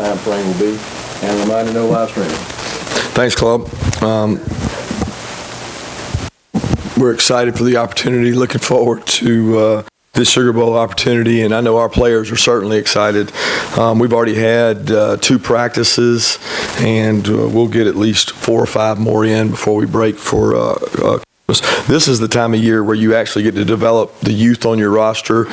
time frame will be, and a reminder, no live streaming. Thanks, Club. We're excited for the opportunity, looking forward to this Sugar Bowl opportunity, and I know our players are certainly excited. We've already had 2 practices, and we'll get at least 4 or 5 more in before we break for this is the time of year where you actually get to develop the youth on your roster.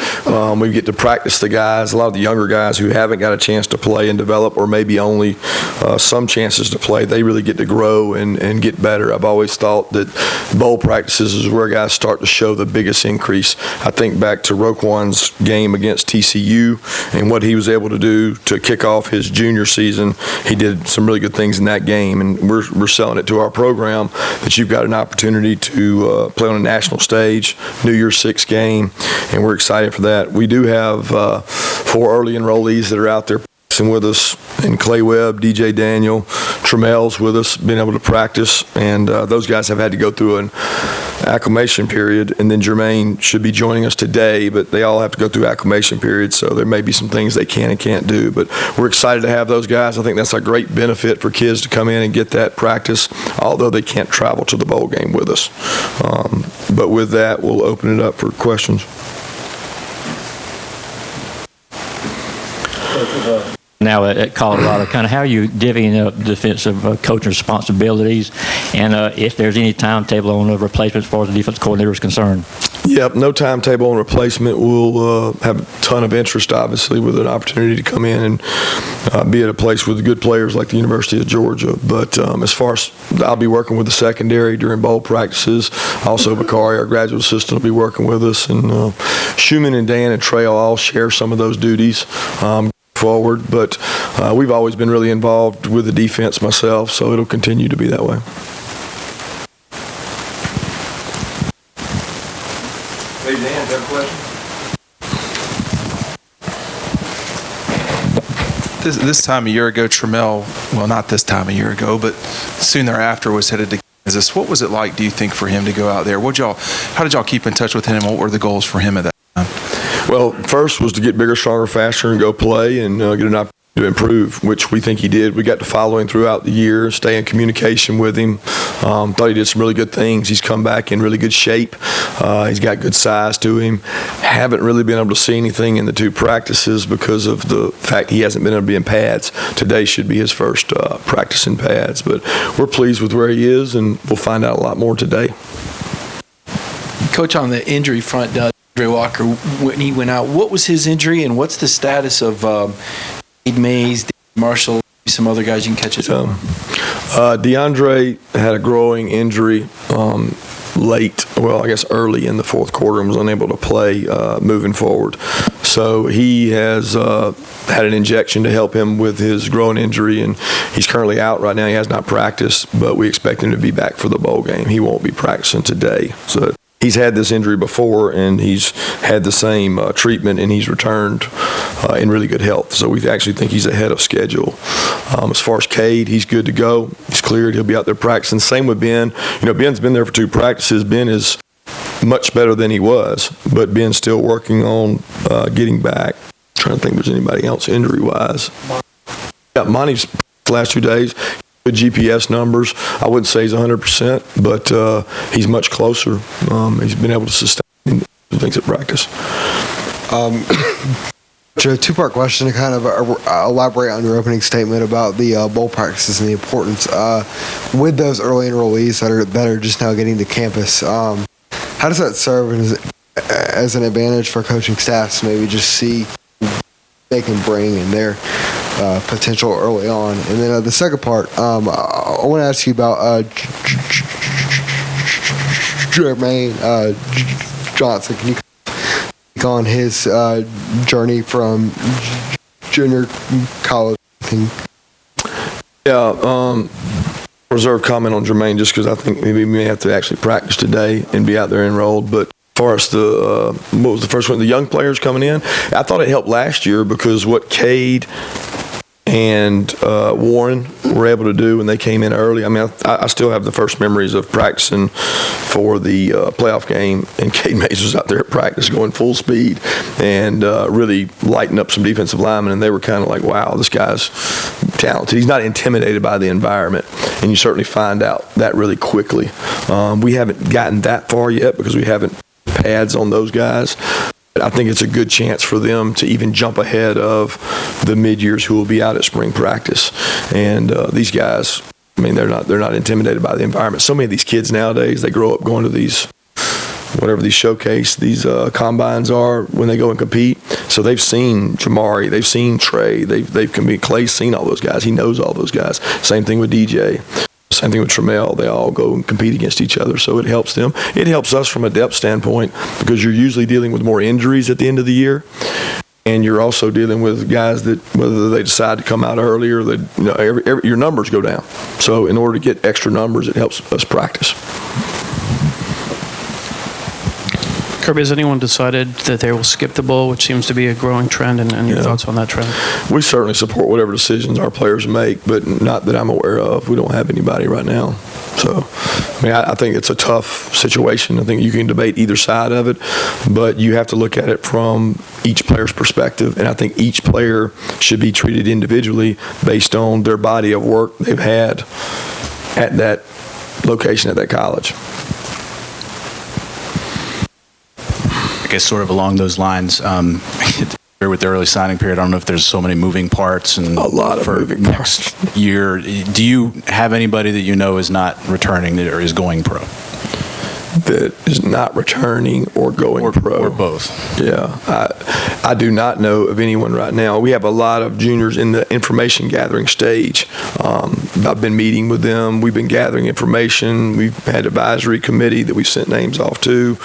We get to practice the guys, a lot of the younger guys who haven't got a chance to play and develop, or maybe only some chances to play. They really get to grow and get better. I've always thought that bowl practices is where guys start to show the biggest increase. I think back to Roquan's game against TCU and what he was able to do to kick off his junior season. He did some really good things in that game, and we're selling it to our program that you've got an opportunity to play on a national stage, New Year's Six game, and we're excited for that. We do have 4 early enrollees that are out there practicing with us, and Clay Webb, DJ Daniel, Tramel's with us, being able to practice, and those guys have had to go through an acclimation period, and then Jermaine should be joining us today, but they all have to go through acclimation periods, so there may be some things they can and can't do, but we're excited to have those guys. I think that's a great benefit for kids to come in and get that practice, although they can't travel to the bowl game with us. But with that, we'll open it up for questions. Now at Colorado, kind of how are you divvying up defensive coaching responsibilities, and if there's any timetable on the replacement as far as the defense coordinator is concerned? Yep, no timetable on replacement. We'll have a ton of interest, obviously, with an opportunity to come in and be at a place with good players like the University of Georgia. But as far as I'll be working with the secondary during bowl practices, also Bakari, our graduate assistant, will be working with us, and Schumann and Dan and Trey will all share some of those duties forward, but we've always been really involved with the defense myself, so it'll continue to be that way. Hey, Dan, do you have a question? This time a year ago, Tramel, well, not this time a year ago, but soon thereafter was headed to Kansas. What was it like, do you think, for him to go out there? How did y'all keep in touch with him, and what were the goals for him at that time? Well, first was to get bigger, stronger, faster, and go play and get an opportunity to improve, which we think he did. We got to follow him throughout the year, stay in communication with him. Thought he did some really good things. He's come back in really good shape. He's got good size to him. Haven't really been able to see anything in the 2 practices because of the fact he hasn't been able to be in pads. Today should be his first practice in pads, but we're pleased with where he is, and we'll find out a lot more today. Coach, on the injury front, Andre Walker, when he went out, what was his injury, and what's the status of Mays, Marshall, some other guys you can catch it up? DeAndre had a growing injury early in the 4th quarter and was unable to play moving forward. So he has had an injection to help him with his growing injury, and he's currently out right now. He has not practiced, but we expect him to be back for the bowl game. He won't be practicing today. So he's had this injury before, and he's had the same treatment, and he's returned in really good health. So we actually think he's ahead of schedule. As far as Cade, he's good to go. He's cleared. He'll be out there practicing. Same with Ben. Ben's been there for 2 practices. Ben is much better than he was, but Ben's still working on getting back. I'm trying to think if there's anybody else injury-wise. Yeah, Monty's the last 2 days. Good GPS numbers. I wouldn't say he's 100%, but he's much closer. He's been able to sustain things at practice. A 2-part question to kind of elaborate on your opening statement about the bowl practices and the importance with those early enrollees that are just now getting to campus. How does that serve as an advantage for coaching staffs? Maybe just see they can bring in their potential early on. And then the second part, I want to ask you about Jermaine Johnson. Can you speak on his journey from junior college? Yeah, reserve comment on Jermaine just because I think maybe we may have to actually practice today and be out there enrolled. But as far as what was the first one, the young players coming in, I thought it helped last year because what Cade and Warren were able to do when they came in early. I mean, I still have the first memories of practicing for the playoff game, and Cade Mays was out there at practice going full speed and really lighting up some defensive linemen, and they were kind of like, wow, this guy's talented. He's not intimidated by the environment, and you certainly find out that really quickly. We haven't gotten that far yet because we haven't pads on those guys. I think it's a good chance for them to even jump ahead of the mid-years who will be out at spring practice. And these guys, I mean, they're not intimidated by the environment. So many of these kids nowadays, they grow up going to these, whatever these showcase, these combines are when they go and compete. So they've seen Jamari, they've seen Trey, they've competed. Clay's seen all those guys. He knows all those guys. Same thing with DJ. Same thing with Trammell. They all go and compete against each other, so it helps them. It helps us from a depth standpoint because you're usually dealing with more injuries at the end of the year, and you're also dealing with guys that whether they decide to come out early or your numbers go down. So in order to get extra numbers, it helps us practice. Kirby, has anyone decided that they will skip the bowl, which seems to be a growing trend, and your thoughts on that trend? We certainly support whatever decisions our players make, but not that I'm aware of. We don't have anybody right now. So, I mean, I think it's a tough situation. I think you can debate either side of it, but you have to look at it from each player's perspective, and I think each player should be treated individually based on their body of work they've had at that location, at that college. I guess sort of along those lines, with the early signing period, I don't know if there's so many moving parts and a lot of for moving next parts. Year. Do you have anybody that you know is not returning or is going pro? That is not returning or going pro. Or both. Yeah. I do not know of anyone right now. We have a lot of juniors in the information gathering stage. I've been meeting with them. We've been gathering information. We've had advisory committee that we've sent names off to.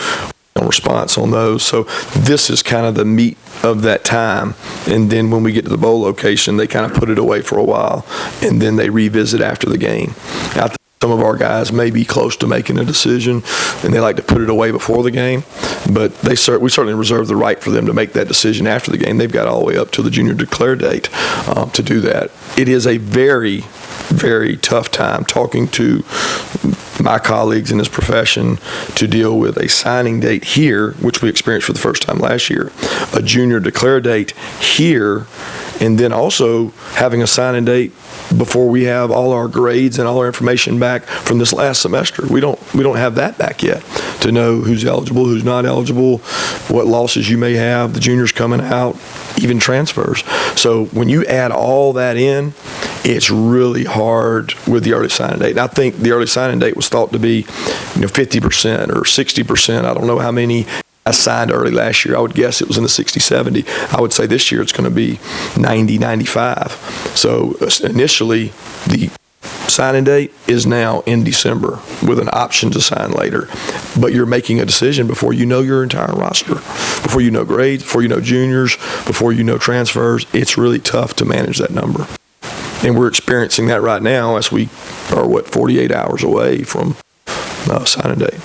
Response on those. So this is kind of the meat of that time, and then when we get to the bowl location, they kind of put it away for a while, and then they revisit after the game. I think some of our guys may be close to making a decision, and they like to put it away before the game, but we certainly reserve the right for them to make that decision after the game. They've got all the way up to the junior declare date to do that. It is a very, very tough time talking to my colleagues in this profession to deal with a signing date here, which we experienced for the first time last year, a junior declare date here, and then also having a signing date before we have all our grades and all our information back from this last semester. We don't have that back yet to know who's eligible, who's not eligible, what losses you may have, the juniors coming out, even transfers. So when you add all that in, it's really hard with the early signing date. And I think the early signing date was thought to be 50% or 60%. I don't know how many I signed early last year. I would guess it was in the 60, 70. I would say this year it's going to be 90, 95. So initially, the signing date is now in December with an option to sign later. But you're making a decision before you know your entire roster, before you know grades, before you know juniors, before you know transfers. It's really tough to manage that number. And we're experiencing that right now as we are, 48 hours away from signing day.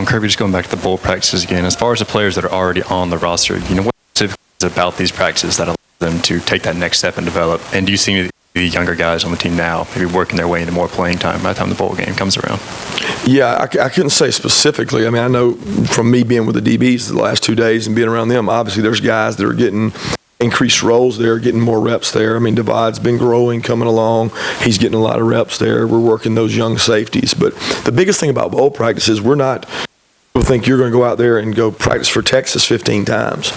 Kirby, just going back to the bowl practices again, as far as the players that are already on the roster, what specifically is it about these practices that allow them to take that next step and develop? And do you see the younger guys on the team now maybe working their way into more playing time by the time the bowl game comes around? Yeah, I couldn't say specifically. I mean, I know from me being with the DBs the last 2 days and being around them, obviously there's guys that are getting increased roles there, getting more reps there. I mean, Divide's been growing, coming along. He's getting a lot of reps there. We're working those young safeties. But the biggest thing about bowl practice is people think you're going to go out there and go practice for Texas 15 times.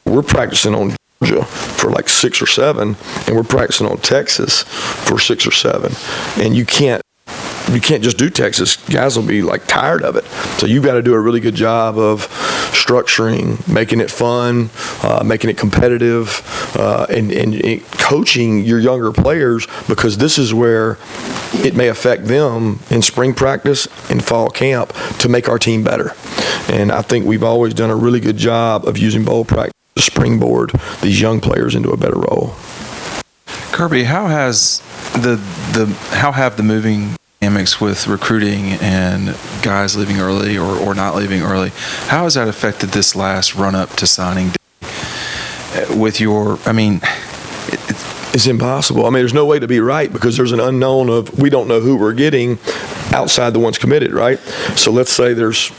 We're practicing on Georgia for like 6 or 7, and we're practicing on Texas for 6 or 7. And you can't just do Texas. Guys will be like tired of it. So you've got to do a really good job of structuring, making it fun, making it competitive, and coaching your younger players, because this is where it may affect them in spring practice and fall camp to make our team better. And I think we've always done a really good job of using bowl practice to springboard these young players into a better role. Kirby, how have the moving dynamics with recruiting and guys leaving early or not leaving early, how has that affected this last run up to signing day? With your, It's impossible. I mean, there's no way to be right because there's an unknown of we don't know who we're getting outside the ones committed, right? So let's say there's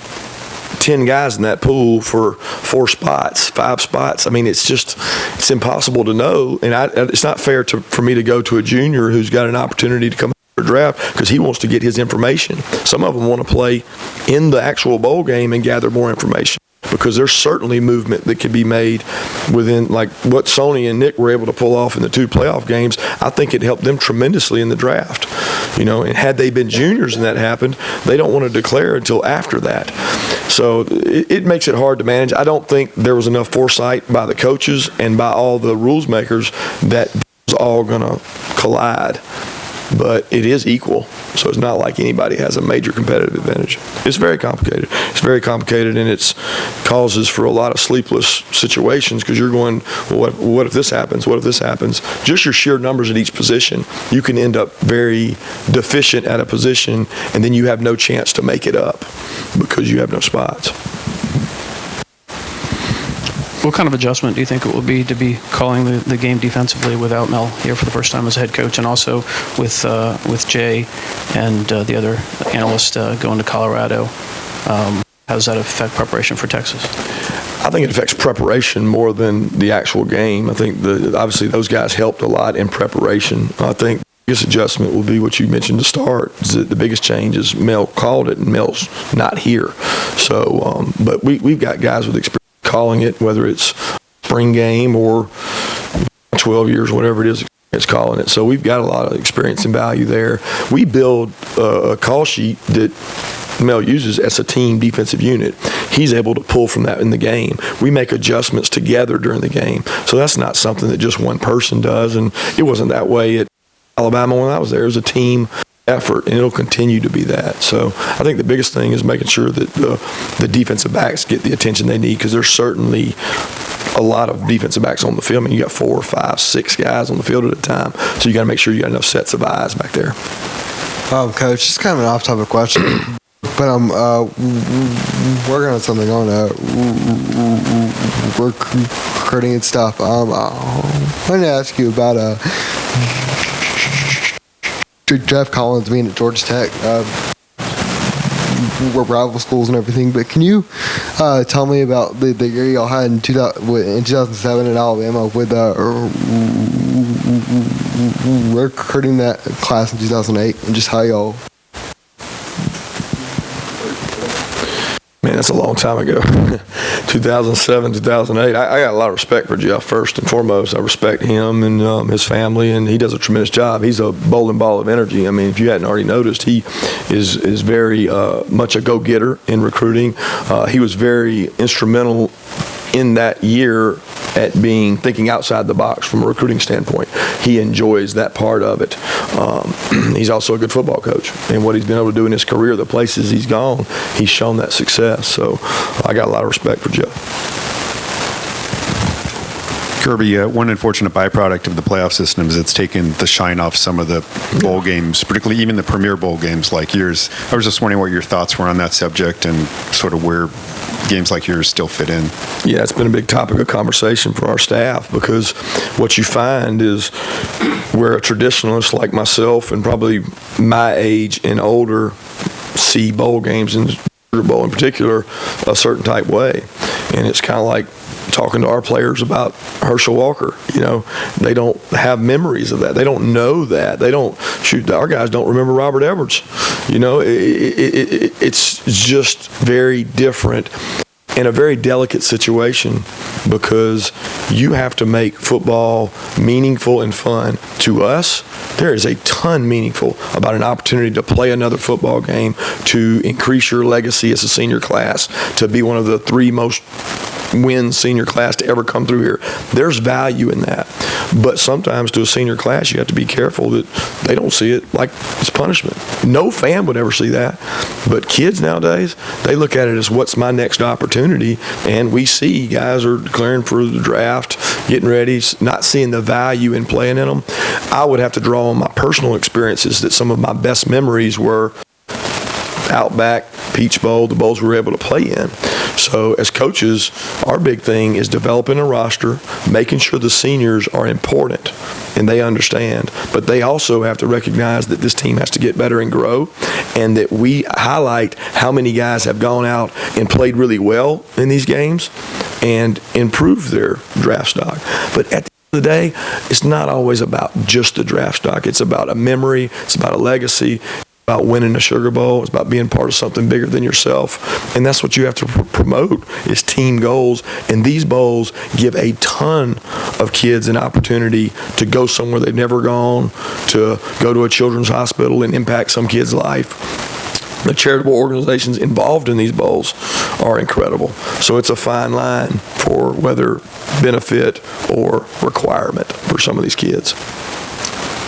10 guys in that pool for 4 spots, 5 spots. I mean, it's impossible to know. And it's not fair for me to go to a junior who's got an opportunity to come for a draft because he wants to get his information. Some of them want to play in the actual bowl game and gather more information, because there's certainly movement that can be made within, like what Sony and Nick were able to pull off in the 2 playoff games. I think it helped them tremendously in the draft. And had they been juniors and that happened, they don't want to declare until after that. So it makes it hard to manage. I don't think there was enough foresight by the coaches and by all the rules makers that it was all going to collide. But it is equal, so it's not like anybody has a major competitive advantage. It's very complicated. It's very complicated, and it's causes for a lot of sleepless situations because you're going, well, what if this happens? What if this happens? Just your sheer numbers at each position, you can end up very deficient at a position, and then you have no chance to make it up because you have no spots. What kind of adjustment do you think it will be to be calling the game defensively without Mel here for the first time as a head coach, and also with Jay and the other analyst going to Colorado? How does that affect preparation for Texas? I think it affects preparation more than the actual game. I think obviously those guys helped a lot in preparation. I think the biggest adjustment will be what you mentioned to start. Is that the biggest change is Mel called it, and Mel's not here. So, but we've got guys with experience calling it, whether it's spring game or 12 years, whatever it is, it's calling it. So we've got a lot of experience and value there. We build a call sheet that Mel uses as a team defensive unit. He's able to pull from that in the game. We make adjustments together during the game. So that's not something that just one person does, and it wasn't that way at Alabama when I was there. It was a team effort, and it'll continue to be that. So I think the biggest thing is making sure that the defensive backs get the attention they need, because there's certainly a lot of defensive backs on the field. I mean, you got 4, 5, 6 guys on the field at a time, so you got to make sure you got enough sets of eyes back there. Coach, it's kind of an off-topic question, but I'm working on something on recruiting and stuff. I wanted to ask you about Jeff Collins being at Georgia Tech. We're rival schools and everything, but can you tell me about the year y'all had in 2007 in Alabama with recruiting that class in 2008, and just how y'all... Man, that's a long time ago. 2007, 2008. I got a lot of respect for Jeff, first and foremost. I respect him and his family, and he does a tremendous job. He's a bowling ball of energy. I mean, if you hadn't already noticed, he is very much a go-getter in recruiting. He was very instrumental in that year at thinking outside the box from a recruiting standpoint. He enjoys that part of it. He's also a good football coach, and what he's been able to do in his career, the places he's gone, he's shown that success. So I got a lot of respect for Jeff. Kirby, one unfortunate byproduct of the playoff system is it's taken the shine off some of the bowl games, particularly even the premier bowl games like yours. I was just wondering what your thoughts were on that subject and sort of where games like yours still fit in. Yeah, it's been a big topic of conversation for our staff, because what you find is where a traditionalist like myself and probably my age and older see bowl games, and Sugar Bowl in particular, a certain type way. And it's kind of like talking to our players about Herschel Walker. They don't have memories of that. They don't know that. Our guys don't remember Robert Edwards. It's just very different and a very delicate situation, because you have to make football meaningful and fun. To us, there is a ton meaningful about an opportunity to play another football game, to increase your legacy as a senior class, to be one of the 3 most win senior class to ever come through here. There's value in that. But sometimes to a senior class, you have to be careful that they don't see it like it's punishment. No fan would ever see that. But kids nowadays, they look at it as, what's my next opportunity? And we see guys are declaring for the draft, getting ready, not seeing the value in playing in them. I would have to draw on my personal experiences that some of my best memories were Outback, Peach Bowl, the bowls we were able to play in. So as coaches, our big thing is developing a roster, making sure the seniors are important and they understand. But they also have to recognize that this team has to get better and grow, and that we highlight how many guys have gone out and played really well in these games and improved their draft stock. But at the end of the day, it's not always about just the draft stock. It's about a memory. It's about a legacy. About winning a Sugar Bowl. It's about being part of something bigger than yourself. And that's what you have to promote is team goals. And these bowls give a ton of kids an opportunity to go somewhere they've never gone, to go to a children's hospital and impact some kid's life. The charitable organizations involved in these bowls are incredible. So it's a fine line for whether benefit or requirement for some of these kids.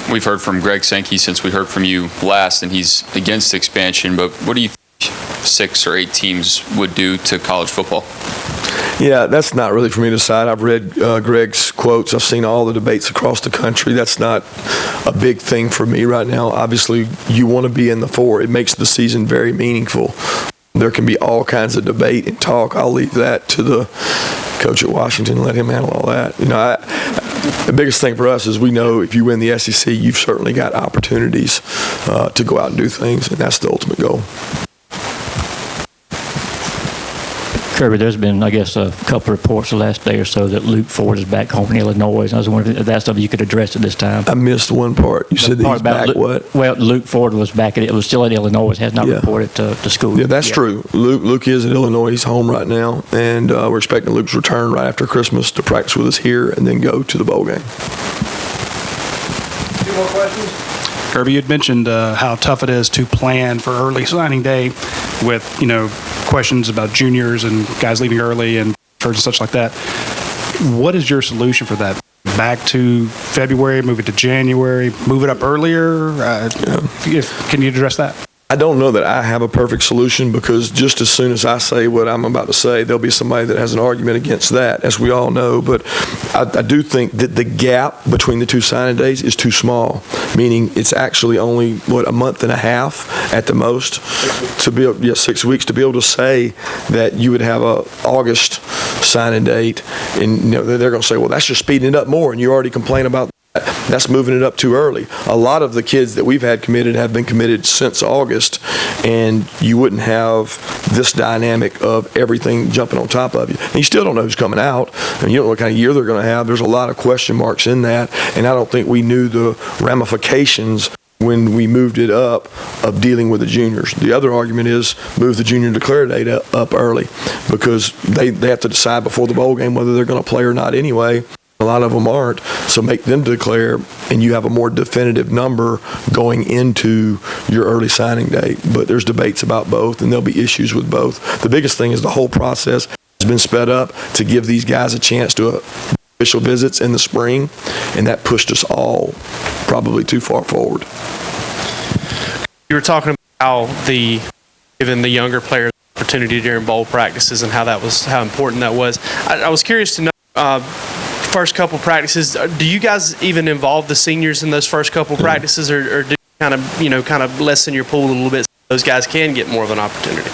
We've heard from Greg Sankey since we heard from you last, and he's against expansion, but what do you think 6 or 8 teams would do to college football? Yeah, that's not really for me to decide. I've read Greg's quotes. I've seen all the debates across the country. That's not a big thing for me right now. Obviously, you want to be in the 4. It makes the season very meaningful. There can be all kinds of debate and talk. I'll leave that to the coach at Washington and let him handle all that. The biggest thing for us is we know if you win the SEC, you've certainly got opportunities to go out and do things, and that's the ultimate goal. Kirby, there's been, I guess, a couple reports the last day or so that Luke Ford is back home in Illinois. I was wondering if that's something you could address at this time. I missed one part. You said that he's back what? Well, Luke Ford was back. It was still in Illinois. Has not reported to school. Yeah, that's true. Luke is in Illinois. He's home right now, and we're expecting Luke's return right after Christmas to practice with us here and then go to the bowl game. 2 more questions? Kirby, you'd mentioned how tough it is to plan for early signing day with, questions about juniors and guys leaving early and such like that. What is your solution for that? Back to February, move it to January, move it up earlier? Can you address that? I don't know that I have a perfect solution, because just as soon as I say what I'm about to say, there'll be somebody that has an argument against that, as we all know. But I do think that the gap between the 2 signing days is too small, meaning it's actually only, a month and a half at the most to be able, 6 weeks to be able to say that you would have a August signing date, and they're going to say, well, that's just speeding it up more, and you already complain about that's moving it up too early. A lot of the kids that we've had committed have been committed since August, and you wouldn't have this dynamic of everything jumping on top of you. And you still don't know who's coming out, and you don't know what kind of year they're going to have. There's a lot of question marks in that, and I don't think we knew the ramifications when we moved it up of dealing with the juniors. The other argument is move the junior declare date up early, because they have to decide before the bowl game whether they're going to play or not anyway. A lot of them aren't, so make them declare, and you have a more definitive number going into your early signing date. But there's debates about both, and there'll be issues with both. The biggest thing is the whole process has been sped up to give these guys a chance to official visits in the spring, and that pushed us all probably too far forward. You were talking about how giving the younger players opportunity during bowl practices and how important that was. I was curious to know. First couple practices, do you guys even involve the seniors in those first couple practices, or do you kind of lessen your pool a little bit so those guys can get more of an opportunity?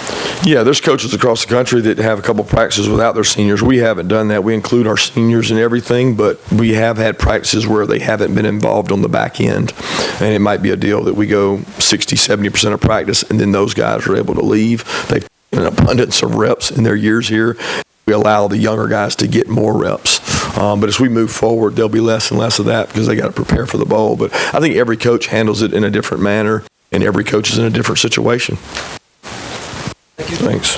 Yeah, there's coaches across the country that have a couple practices without their seniors. We haven't done that. We include our seniors in everything, but we have had practices where they haven't been involved on the back end. And it might be a deal that we go 60, 70% of practice, and then those guys are able to leave. They've an abundance of reps in their years here. We allow the younger guys to get more reps. But as we move forward, there'll be less and less of that because they got to prepare for the bowl. But I think every coach handles it in a different manner, and every coach is in a different situation. Thank you. Thanks.